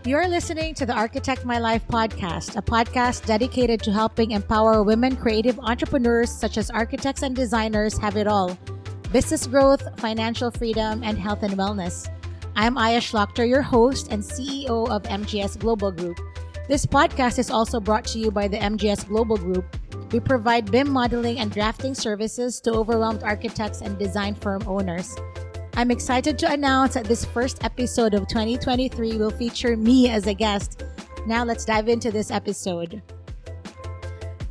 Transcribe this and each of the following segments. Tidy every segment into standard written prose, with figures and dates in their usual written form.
You're listening to the Architect My Life podcast, a podcast dedicated to helping empower women creative entrepreneurs such as architects and designers have it all: business growth, financial freedom, and health and wellness. I'm Aya Shlachter, your host and CEO of MGS Global Group. This podcast is also brought to you by the MGS Global Group. We provide BIM modeling and drafting services to overwhelmed architects and design firm owners. I'm excited to announce that this first episode of 2023 will feature me as a guest. Now let's dive into this episode.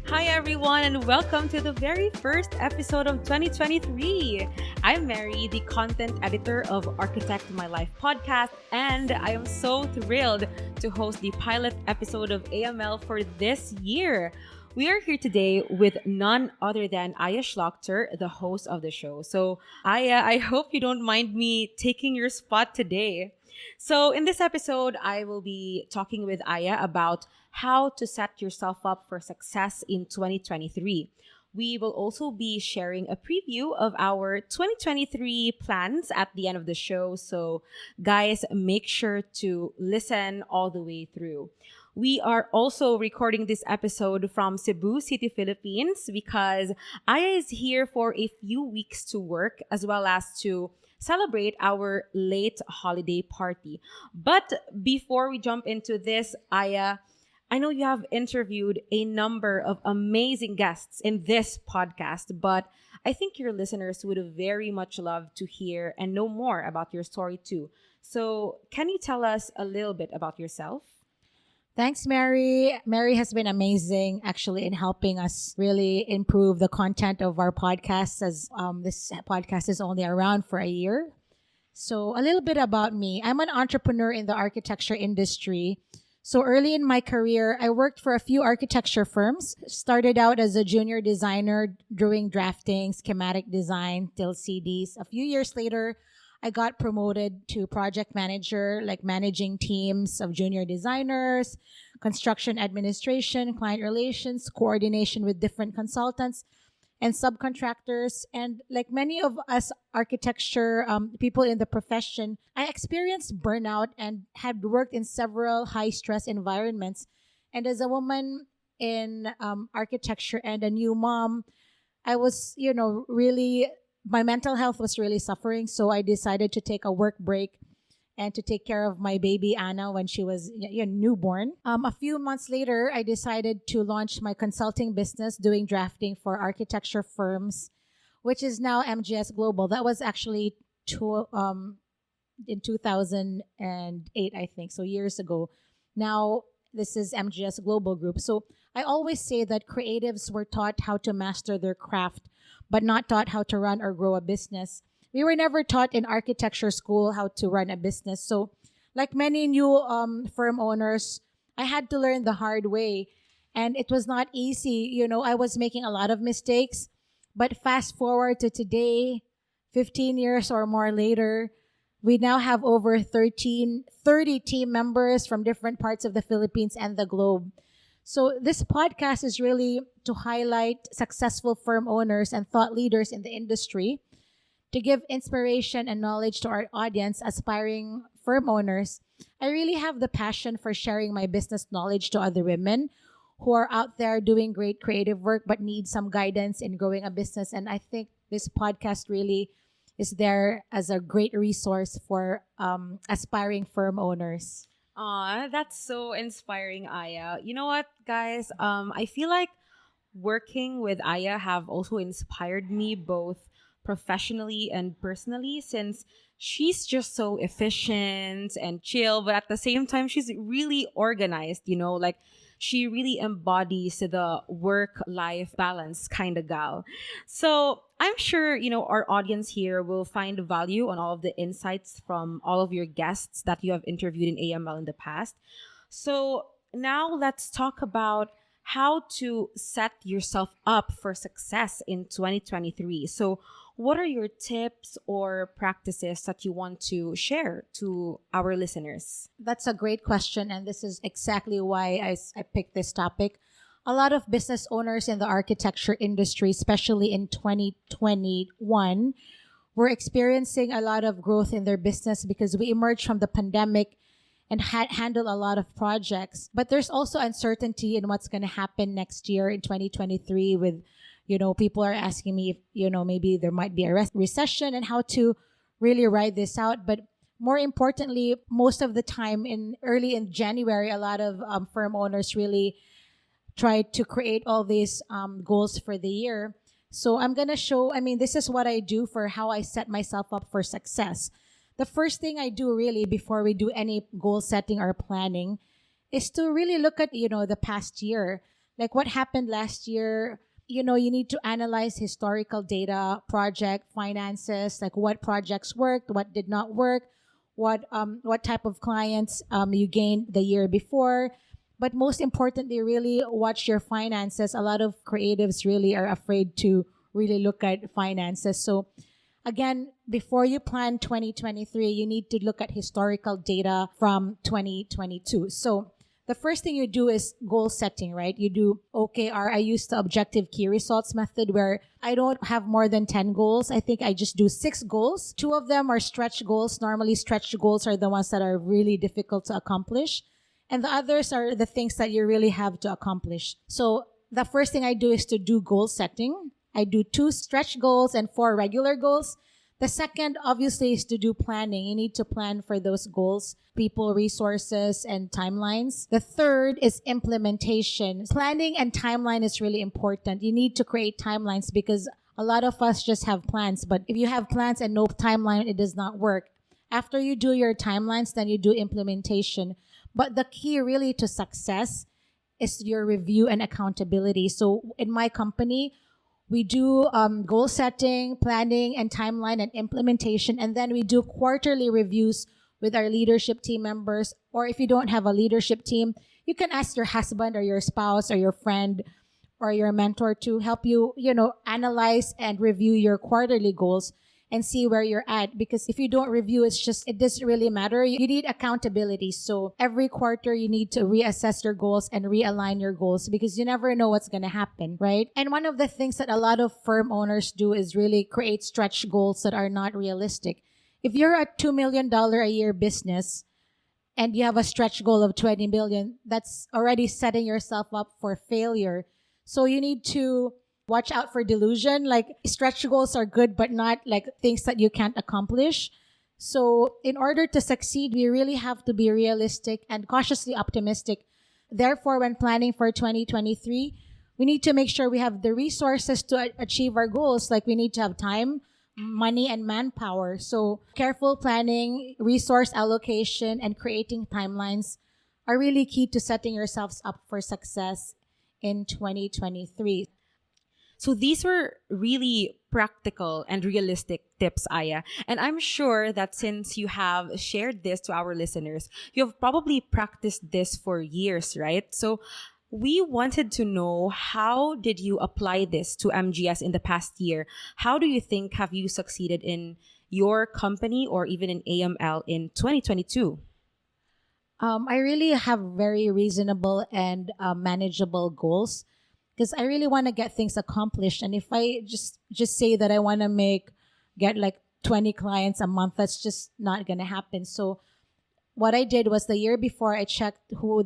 Hi everyone, and welcome to the very first episode of 2023. I'm Mary, the content editor of Architect My Life podcast, and I am so thrilled to host the pilot episode of AML for this year. We are here today with none other than Aya Shlachter, the host of the show. So, Aya, I hope you don't mind me taking your spot today. So, in this episode, I will be talking with Aya about how to set yourself up for success in 2023. We will also be sharing a preview of our 2023 plans at the end of the show. So, guys, make sure to listen all the way through. We are also recording this episode from Cebu City, Philippines, because Aya is here for a few weeks to work as well as to celebrate our late holiday party. But before we jump into this, Aya, I know you have interviewed a number of amazing guests in this podcast, but I think your listeners would very much love to hear and know more about your story too. So can you tell us a little bit about yourself? Thanks, Mary. Mary has been amazing actually in helping us really improve the content of our podcast, as this podcast is only around for a year. So a little bit about me. I'm an entrepreneur in the architecture industry. So early in my career, I worked for a few architecture firms. Started out as a junior designer doing drafting, schematic design, till CDs. A few years later, I got promoted to project manager, like managing teams of junior designers, construction administration, client relations, coordination with different consultants and subcontractors. And like many of us architecture people in the profession, I experienced burnout and had worked in several high stress environments. And as a woman in architecture and a new mom, I was, really, my mental health was really suffering. So I decided to take a work break and to take care of my baby Anna when she was newborn. A few months later, I decided to launch my consulting business doing drafting for architecture firms, which is now MGS Global. That was actually in 2008, I think, so years ago. Now, this is MGS Global Group. So I always say that creatives were taught how to master their craft, but not taught how to run or grow a business. We were never taught in architecture school how to run a business. So like many new firm owners, I had to learn the hard way. And it was not easy. I was making a lot of mistakes. But fast forward to today, 15 years or more later, we now have over 30 team members from different parts of the Philippines and the globe. So this podcast is really to highlight successful firm owners and thought leaders in the industry, to give inspiration and knowledge to our audience, aspiring firm owners. I really have the passion for sharing my business knowledge to other women who are out there doing great creative work but need some guidance in growing a business. And I think this podcast really is there as a great resource for aspiring firm owners. Aw, that's so inspiring, Aya. You know what, guys? I feel like working with Aya have also inspired me both professionally and personally, since she's just so efficient and chill, but at the same time, she's really organized, like she really embodies the work-life balance kind of gal. So I'm sure, our audience here will find value on all of the insights from all of your guests that you have interviewed in AML in the past. So now let's talk about how to set yourself up for success in 2023. So what are your tips or practices that you want to share to our listeners? That's a great question. And this is exactly why I picked this topic. a lot of business owners in the architecture industry, especially in 2021, were experiencing a lot of growth in their business because we emerged from the pandemic and had handled a lot of projects. But there's also uncertainty in what's going to happen next year in 2023 with, people are asking me if, maybe there might be a recession and how to really ride this out. But more importantly, most of the time early in January, a lot of firm owners really tried to create all these goals for the year. So I'm going to show, this is what I do for how I set myself up for success. The first thing I do really before we do any goal setting or planning is to really look at, the past year. Like what happened last year, you need to analyze historical data, project finances, like what projects worked, what did not work, what type of clients you gained the year before. But most importantly, really watch your finances. A lot of creatives really are afraid to really look at finances. So again, before you plan 2023, you need to look at historical data from 2022. So the first thing you do is goal setting, right? You do OKR. I use the objective key results method where I don't have more than 10 goals. I think I just do 6 goals. 2 of them are stretch goals. Normally, stretch goals are the ones that are really difficult to accomplish. And the others are the things that you really have to accomplish. So the first thing I do is to do goal setting. I do 2 stretch goals and 4 regular goals. The second, obviously, is to do planning. You need to plan for those goals, people, resources, and timelines. The third is implementation. Planning and timeline is really important. You need to create timelines because a lot of us just have plans. But if you have plans and no timeline, it does not work. After you do your timelines, then you do implementation. But the key really to success is your review and accountability. So in my company, we do goal setting, planning, and timeline and implementation. And then we do quarterly reviews with our leadership team members. Or if you don't have a leadership team, you can ask your husband or your spouse or your friend or your mentor to help you, analyze and review your quarterly goals and see where you're at. Because if you don't review, it doesn't really matter. You need accountability. So every quarter you need to reassess your goals and realign your goals because you never know what's going to happen, right? And one of the things that a lot of firm owners do is really create stretch goals that are not realistic. If you're a $2 million a year business and you have a stretch goal of 20 million, that's already setting yourself up for failure. So you need to watch out for delusion. Like stretch goals are good, but not like things that you can't accomplish. So in order to succeed, we really have to be realistic and cautiously optimistic. Therefore, when planning for 2023, we need to make sure we have the resources to achieve our goals. Like we need to have time, money, and manpower. So careful planning, resource allocation, and creating timelines are really key to setting yourselves up for success in 2023. So these were really practical and realistic tips, Aya. And I'm sure that since you have shared this to our listeners, you've probably practiced this for years, right? So we wanted to know, how did you apply this to MGS in the past year? How do you think have you succeeded in your company or even in AML in 2022? I really have very reasonable and manageable goals because I really want to get things accomplished. And if I just say that I want to get like 20 clients a month, that's just not going to happen. So what I did was the year before I checked who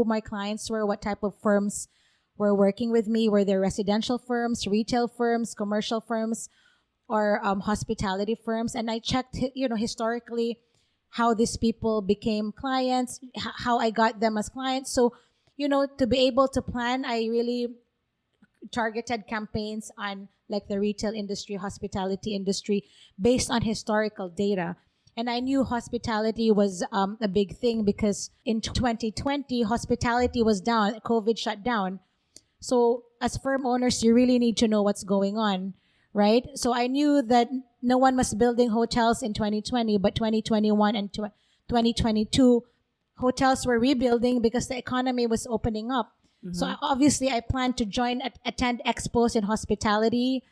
my clients were, what type of firms were working with me. Were they residential firms, retail firms, commercial firms, or hospitality firms? And I checked, historically how these people became clients, how I got them as clients. So, to be able to plan, I really targeted campaigns on like the retail industry, hospitality industry, based on historical data. And I knew hospitality was a big thing because in 2020, hospitality was down, COVID shut down. So as firm owners, you really need to know what's going on, right? So I knew that no one was building hotels in 2020, but 2021 and 2022, hotels were rebuilding because the economy was opening up. So obviously, I plan to attend expos in hospitality,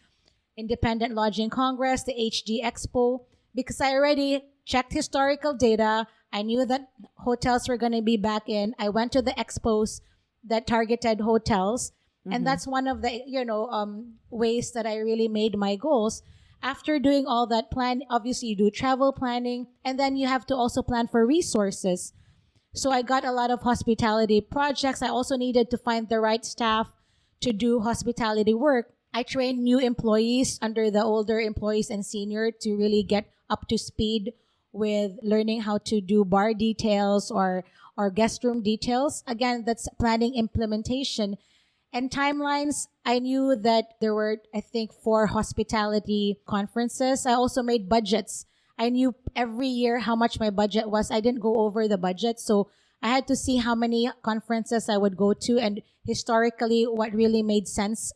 Independent Lodging Congress, the HD Expo, because I already checked historical data. I knew that hotels were going to be back in. I went to the expos that targeted hotels. And Mm-hmm. that's one of the, ways that I really made my goals. After doing all that plan, obviously you do travel planning, and then you have to also plan for resources. So I got a lot of hospitality projects. I also needed to find the right staff to do hospitality work. I trained new employees under the older employees and senior to really get up to speed with learning how to do bar details or guest room details. Again, that's planning implementation. And timelines, I knew that there were, I think, 4 hospitality conferences. I also made budgets. I knew every year how much my budget was. I didn't go over the budget. So I had to see how many conferences I would go to and historically what really made sense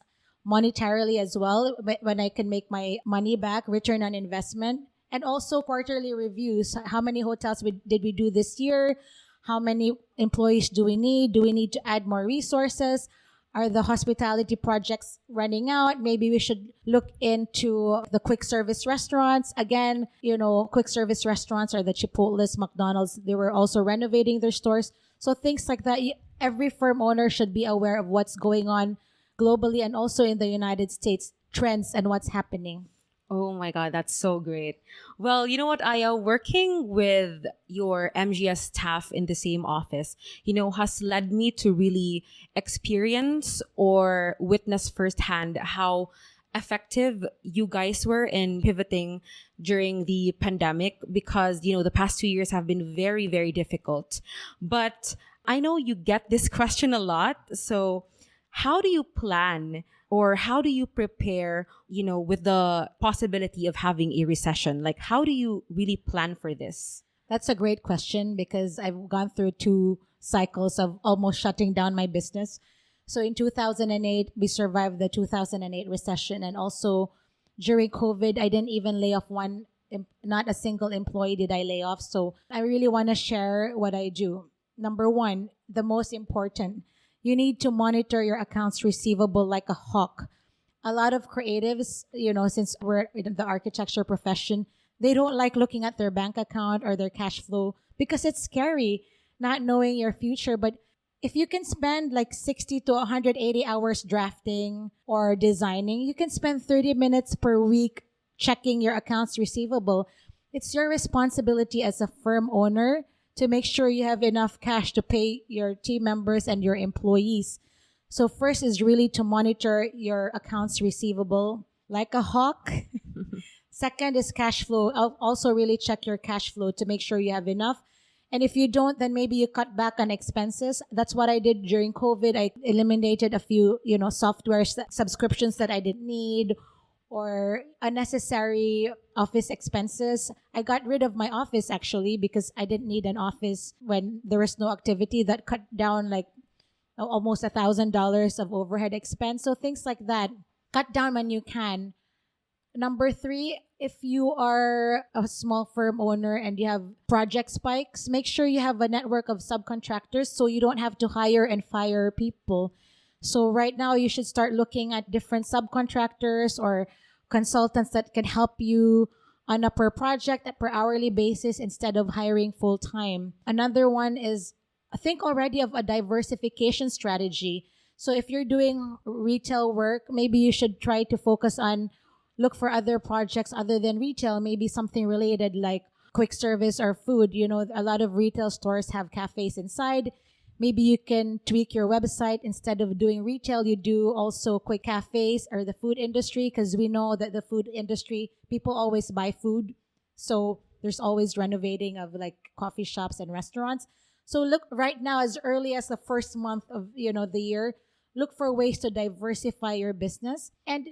monetarily as well when I can make my money back, return on investment. And also quarterly reviews. How many hotels did we do this year? How many employees do we need? Do we need to add more resources? Are the hospitality projects running out? Maybe we should look into the quick service restaurants. Again, quick service restaurants are the Chipotle's, McDonald's. They were also renovating their stores. So things like that. Every firm owner should be aware of what's going on globally and also in the United States, trends and what's happening. Oh my God, that's so great. Well, you know what, Aya, working with your MGS staff in the same office, has led me to really experience or witness firsthand how effective you guys were in pivoting during the pandemic because, the past 2 years have been very, very difficult. But I know you get this question a lot. So how do you plan or how do you prepare, with the possibility of having a recession? Like, how do you really plan for this? That's a great question because I've gone through 2 cycles of almost shutting down my business. So in 2008, we survived the 2008 recession. And also during COVID, I didn't even lay off not a single employee did I lay off. So I really want to share what I do. Number one, the most important, you need to monitor your accounts receivable like a hawk. A lot of creatives, since we're in the architecture profession, they don't like looking at their bank account or their cash flow because it's scary not knowing your future. But if you can spend like 60 to 180 hours drafting or designing, you can spend 30 minutes per week checking your accounts receivable. It's your responsibility as a firm owner to make sure you have enough cash to pay your team members and your employees. So first is really to monitor your accounts receivable like a hawk. Second is cash flow. I'll also really check your cash flow to make sure you have enough. And if you don't, then maybe you cut back on expenses. That's what I did during COVID. I eliminated a few, software subscriptions that I didn't need or unnecessary office expenses. I got rid of my office actually because I didn't need an office when there was no activity. That cut down like almost $1,000 of overhead expense. So things like that, cut down when you can. Number 3, if you are a small firm owner and you have project spikes, make sure you have a network of subcontractors so you don't have to hire and fire people. So right now you should start looking at different subcontractors or consultants that can help you on a per project, per hourly basis instead of hiring full time. Another one is think already of a diversification strategy. So if you're doing retail work, maybe you should try to focus on look for other projects other than retail, maybe something related like quick service or food. A lot of retail stores have cafes inside. Maybe you can tweak your website. Instead of doing retail, you do also quick cafes or the food industry because we know that the food industry, people always buy food. So there's always renovating of like coffee shops and restaurants. So look right now, as early as the first month of, the year, look for ways to diversify your business. And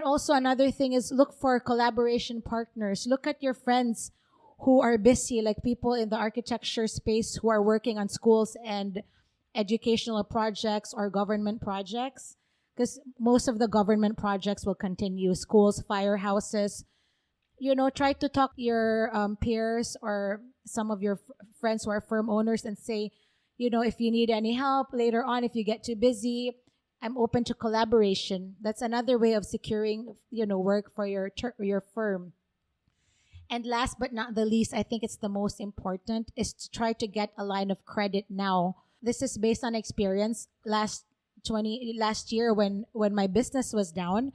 also another thing is look for collaboration partners. Look at your friends who are busy, like people in the architecture space who are working on schools and educational projects or government projects. Because most of the government projects will continue, schools, firehouses. Try to talk to your peers or some of your friends who are firm owners and say, if you need any help later on, if you get too busy, I'm open to collaboration. That's another way of securing, work for your firm. And last but not the least, I think it's the most important is to try to get a line of credit now. This is based on experience. Last year when my business was down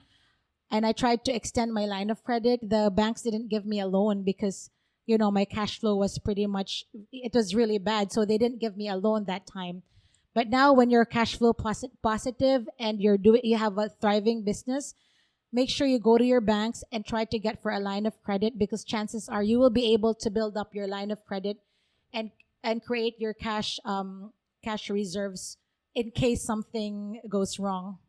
and I tried to extend my line of credit, the banks didn't give me a loan because my cash flow was pretty much, it was really bad, so they didn't give me a loan that time. But now when you're cash flow positive and you have a thriving business, make sure you go to your banks and try to get for a line of credit, because chances are you will be able to build up your line of credit and create your cash reserves in case something goes wrong.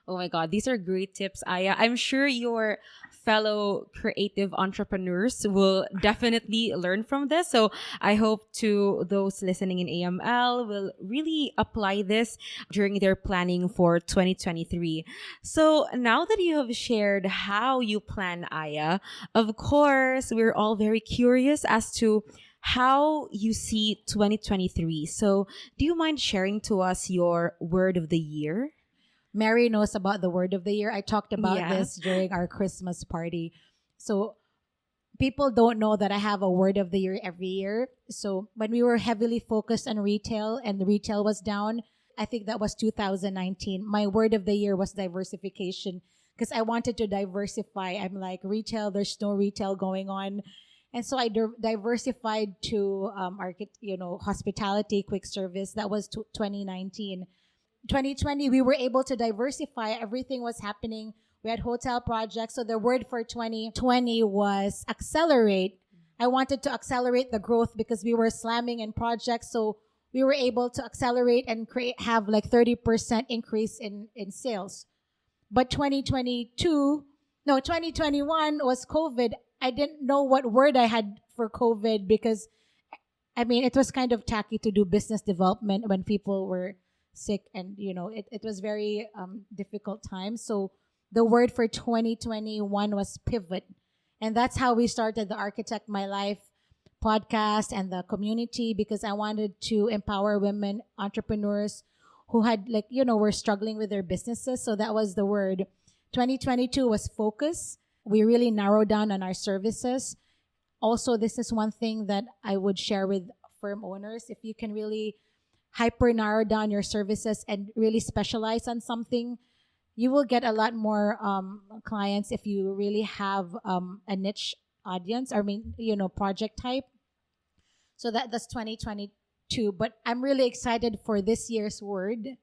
Oh my God, these are great tips, Aya. I'm sure your fellow creative entrepreneurs will definitely learn from this. So I hope to those listening in AML will really apply this during their planning for 2023. So now that you have shared how you plan, Aya, of course, we're all very curious as to how you see 2023. So do you mind sharing to us your word of the year? Mary knows about the word of the year. I talked about Yeah. this during our Christmas party. So people don't know that I have a word of the year every year. So when we were heavily focused on retail and the retail was down, I think that was 2019. My word of the year was diversification, because I wanted to diversify. I'm like, retail, there's no retail going on. And so I diversified to hospitality, quick service. That was 2019. 2020, we were able to diversify. Everything was happening. We had hotel projects. So the word for 2020 was accelerate. I wanted to accelerate the growth because we were slamming in projects. So we were able to accelerate and have like 30% increase in sales. But 2021 was COVID. I didn't know what word I had for COVID because, it was kind of tacky to do business development when people were sick, and it was very difficult time. So the word for 2021 was pivot, and that's how we started the Architect My Life podcast and the community, because I wanted to empower women entrepreneurs who had were struggling with their businesses. So that was the word. 2022 was focus. We really narrowed down on our services. Also, this is one thing that I would share with firm owners. If you can really hyper narrow down your services and really specialize on something, you will get a lot more clients if you really have a niche audience, project type. So that's 2022. But I'm really excited for this year's word.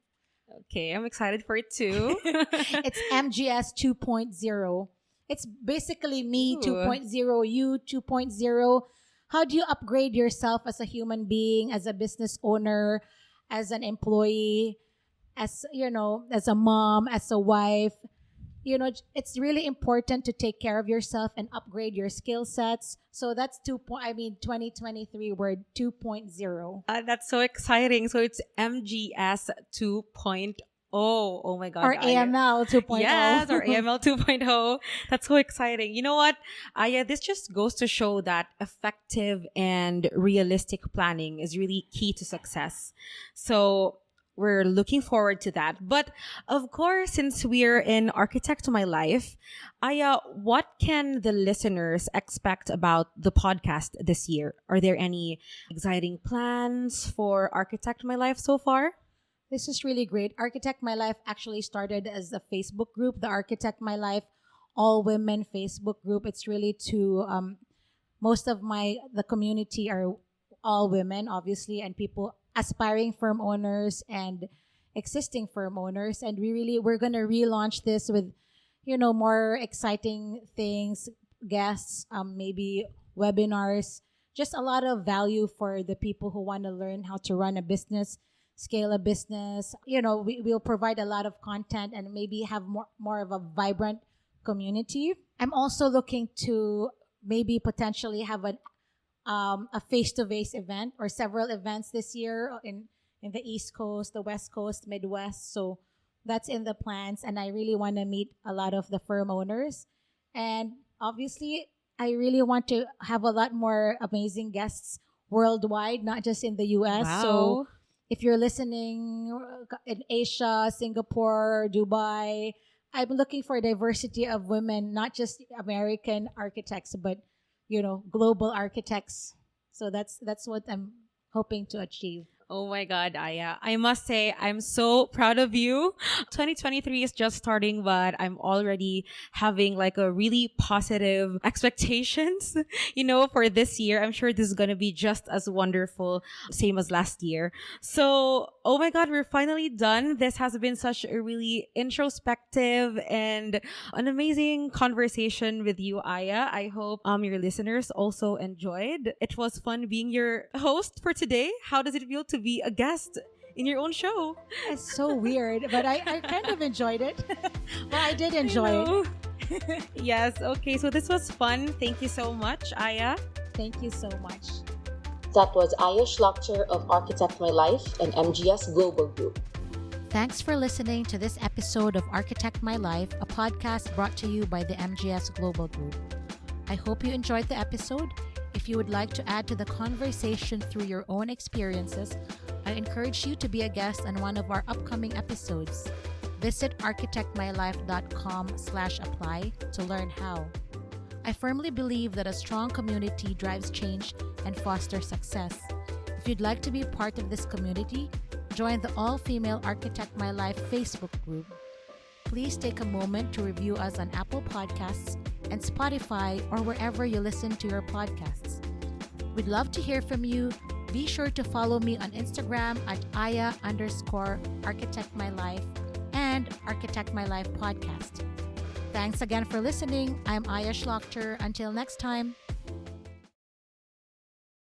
Okay, I'm excited for it too. It's MGS 2.0. It's basically me Ooh. 2.0, you 2.0. How do you upgrade yourself as a human being, as a business owner, as an employee, as a mom, as a wife? It's really important to take care of yourself and upgrade your skill sets. So that's 2023 word 2.0. That's so exciting. So it's MGS 2.0. Oh my God. Or AML 2.0. Yes, or AML 2.0. That's so exciting. You know what? Aya, this just goes to show that effective and realistic planning is really key to success. So we're looking forward to that. But of course, since we're in Architect My Life, Aya, what can the listeners expect about the podcast this year? Are there any exciting plans for Architect My Life so far? This is really great. Architect My Life actually started as a Facebook group, the Architect My Life All Women Facebook group. It's really to most of the community are all women, obviously, and people aspiring firm owners and existing firm owners. And we're gonna relaunch this with more exciting things, guests, maybe webinars, just a lot of value for the people who want to learn how to run a business, scale a business. We'll provide a lot of content and maybe have more of a vibrant community. I'm also looking to maybe potentially have a face-to-face event or several events this year in the East Coast, the West Coast, Midwest. So that's in the plans, and I really want to meet a lot of the firm owners. And obviously, I really want to have a lot more amazing guests worldwide, not just in the US. Wow. So if you're listening in Asia, Singapore, Dubai, I'm looking for a diversity of women, not just American architects, but global architects. So that's what I'm hoping to achieve. Oh my God, Aya. I must say, I'm so proud of you. 2023 is just starting, but I'm already having like a really positive expectations, for this year. I'm sure this is going to be just as wonderful, same as last year. So, oh my God, we're finally done. This has been such a really introspective and an amazing conversation with you, Aya. I hope your listeners also enjoyed. It was fun being your host for today. How does it feel to be a guest in your own show? It's so weird, but I kind of enjoyed it. But I did I enjoy know. it. Yes, okay. So this was fun. Thank you so much, Aya. Thank you so much. That was Aya Shlachter of Architect My Life and MGS Global Group. Thanks for listening to this episode of Architect My Life, a podcast brought to you by the MGS Global Group. I hope you enjoyed the episode. If you would like to add to the conversation through your own experiences, I encourage you to be a guest on one of our upcoming episodes. Visit architectmylife.com/apply to learn how. I firmly believe that a strong community drives change and fosters success. If you'd like to be part of this community, join the All-Female Architect My Life Facebook group. Please take a moment to review us on Apple Podcasts and Spotify or wherever you listen to your podcasts. We'd love to hear from you. Be sure to follow me on Instagram at Aya_ArchitectMyLife and Architect My Life Podcast. Thanks again for listening. I'm Aya Shlachter. Until next time.